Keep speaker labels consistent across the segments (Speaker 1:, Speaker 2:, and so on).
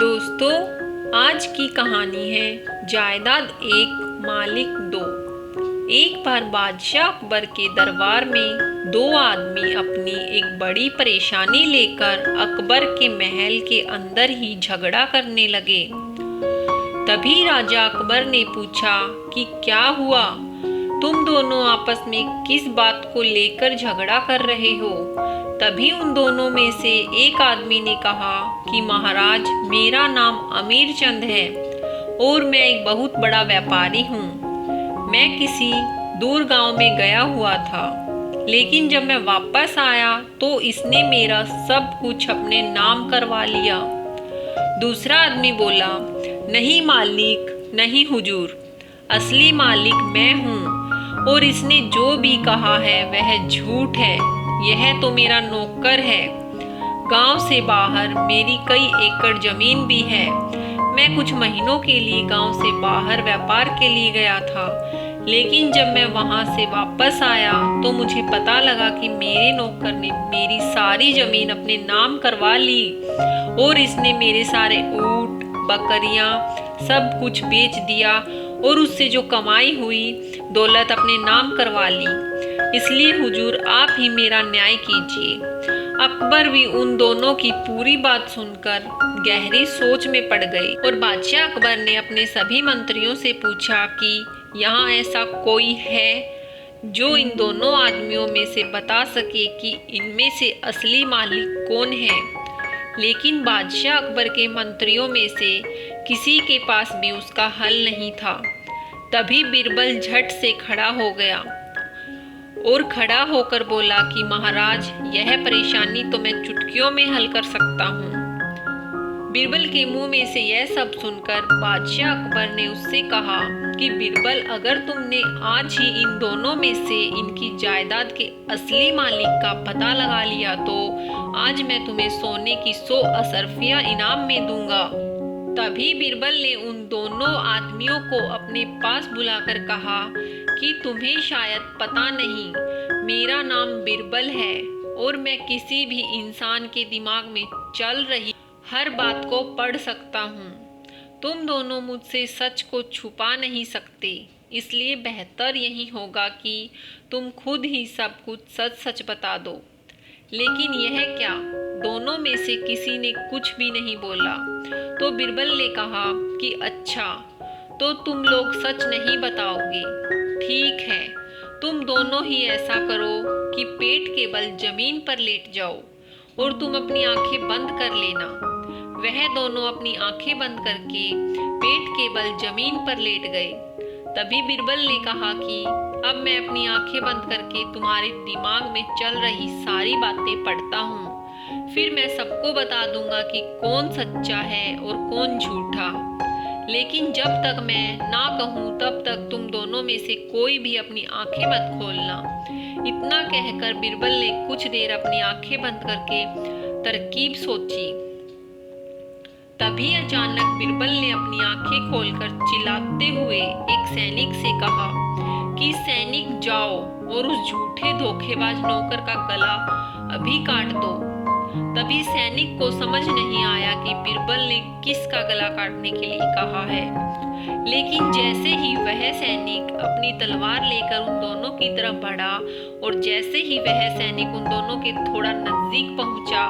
Speaker 1: दोस्तों, आज की कहानी है जायदाद एक मालिक दो। एक बार बादशाह अकबर के दरबार में दो आदमी अपनी एक बड़ी परेशानी लेकर अकबर के महल के अंदर ही झगड़ा करने लगे। तभी राजा अकबर ने पूछा कि क्या हुआ, तुम दोनों आपस में किस बात को लेकर झगड़ा कर रहे हो। तभी उन दोनों में से एक आदमी ने कहा कि महाराज, मेरा नाम अमीर चंद है और मैं एक बहुत बड़ा व्यापारी हूँ। मैं किसी दूर गांव में गया हुआ था, लेकिन जब मैं वापस आया तो इसने मेरा सब कुछ अपने नाम करवा लिया। दूसरा आदमी बोला, नहीं मालिक, नहीं हुजूर, असली मालिक मैं हूँ और इसने जो भी कहा है वह झूठ है। यह तो मेरा नौकर है। गांव से बाहर मेरी कई एकड़ जमीन भी है। मैं कुछ महीनों के लिए गांव से बाहर व्यापार के लिए गया था, लेकिन जब मैं वहां से वापस आया तो मुझे पता लगा कि मेरे नौकर ने मेरी सारी जमीन अपने नाम करवा ली और इसने मेरे सारे ऊंट, बकरियां सब कुछ बेच दिया और उससे जो कमाई हुई दौलत अपने नाम करवा ली। इसलिए हुजूर, आप ही मेरा न्याय कीजिए। अकबर भी उन दोनों की पूरी बात सुनकर गहरी सोच में पड़ गए और बादशाह अकबर ने अपने सभी मंत्रियों से पूछा कि यहाँ ऐसा कोई है जो इन दोनों आदमियों में से बता सके कि इनमें से असली मालिक कौन है। लेकिन बादशाह अकबर के मंत्रियों में से किसी के पास भी उसका हल नहीं था। तभी बीरबल झट से खड़ा हो गया और खड़ा होकर बोला कि महाराज, यह परेशानी तो मैं चुटकियों में हल कर सकता हूँ। बीरबल के मुंह में से यह सब सुनकर बादशाह अकबर ने उससे कहा कि बीरबल, अगर तुमने आज ही इन दोनों में से इनकी जायदाद के असली मालिक का पता लगा लिया तो आज मैं तुम्हें सोने की 100 अशर्फियां इनाम में दूंगा। तभी बीरबल ने उन दोनों आदमियों को अपने पास बुलाकर कहा कि तुम्हें शायद पता नहीं, मेरा नाम बीरबल है और मैं किसी भी इंसान के दिमाग में चल रही हर बात को पढ़ सकता हूँ। तुम दोनों मुझसे सच को छुपा नहीं सकते, इसलिए बेहतर यही होगा कि तुम खुद ही सब कुछ सच सच बता दो। लेकिन यह क्या? दोनों में से किसी ने कुछ भी नहीं बोला। तो बीरबल ने कहा कि अच्छा, तो तुम लोग सच नहीं बताओगे। ठीक है, तुम दोनों ही ऐसा करो कि पेट के बल जमीन पर लेट जाओ और तुम अपनी आंखें बंद कर लेना। वह दोनों अपनी आंखें बंद करके पेट के बल जमीन पर लेट गए। तभी बीरबल ने कहा कि अब मैं अपनी आंखें बंद करके तुम्हारे दिमाग में चल रही सारी बातें पढ़ता हूँ, फिर मैं सबको बता दूंगा कि कौन सच्चा है और कौन झूठा। लेकिन जब तक मैं ना कहूँ तब तक तुम दोनों में से कोई भी अपनी आंखें मत खोलना। इतना कहकर बीरबल ने कुछ देर अपनी आंखें बंद करके तरकीब सोची। तभी अचानक बीरबल ने अपनी आंखें खोलकर चिल्लाते हुए एक सैनिक से कहा कि सैनिक, जाओ और उस झूठे धोखेबाज नौकर का गला अभी काट दो। तभी सैनिक को समझ नहीं आया कि बीरबल ने किसका गला काटने के लिए कहा है, लेकिन जैसे ही वह सैनिक अपनी तलवार लेकर उन दोनों की तरफ बढ़ा और जैसे ही वह सैनिक उन दोनों के थोड़ा नजदीक पहुंचा,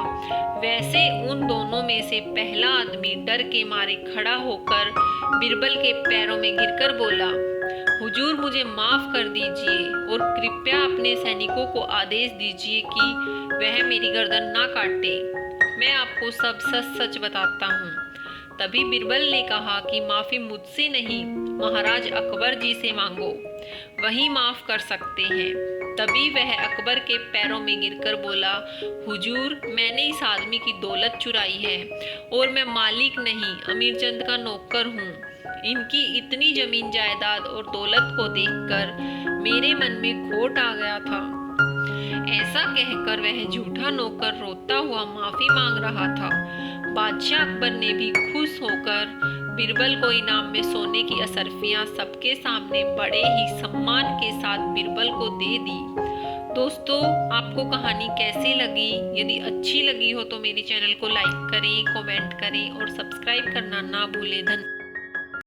Speaker 1: वैसे उन दोनों में से पहला आदमी डर के मारे खड़ा होकर बीरबल के पैरों में गिरकर बोला, हुजूर, मुझे माफ कर दीजिए और कृपया अपने सैनिकों को आदेश दीजिए कि वह मेरी गर्दन ना काटे। मैं आपको सब सच सच बताता हूँ। तभी बीरबल ने कहा कि माफी मुझसे नहीं, महाराज अकबर जी से मांगो, वही माफ कर सकते हैं। तभी वह अकबर के पैरों में गिरकर बोला, हुजूर, मैंने इस आदमी की दौलत चुराई है और मैं मालिक नहीं, अमीर चंद का नौकर हूँ। इनकी इतनी जमीन जायदाद और दौलत को देखकर मेरे मन में खोट आ गया था। ऐसा कहकर वह झूठा नौकर रोता हुआ माफी मांग रहा था। बादशाह अकबर ने भी खुश होकर बीरबल को इनाम में सोने की अशर्फियां सबके सामने बड़े ही सम्मान के साथ बीरबल को दे दी। दोस्तों, आपको कहानी कैसी लगी? यदि अच्छी लगी हो तो मेरे चैनल को लाइक करें, कमेंट करें और सब्सक्राइब करना ना भूलें। धन्यवाद।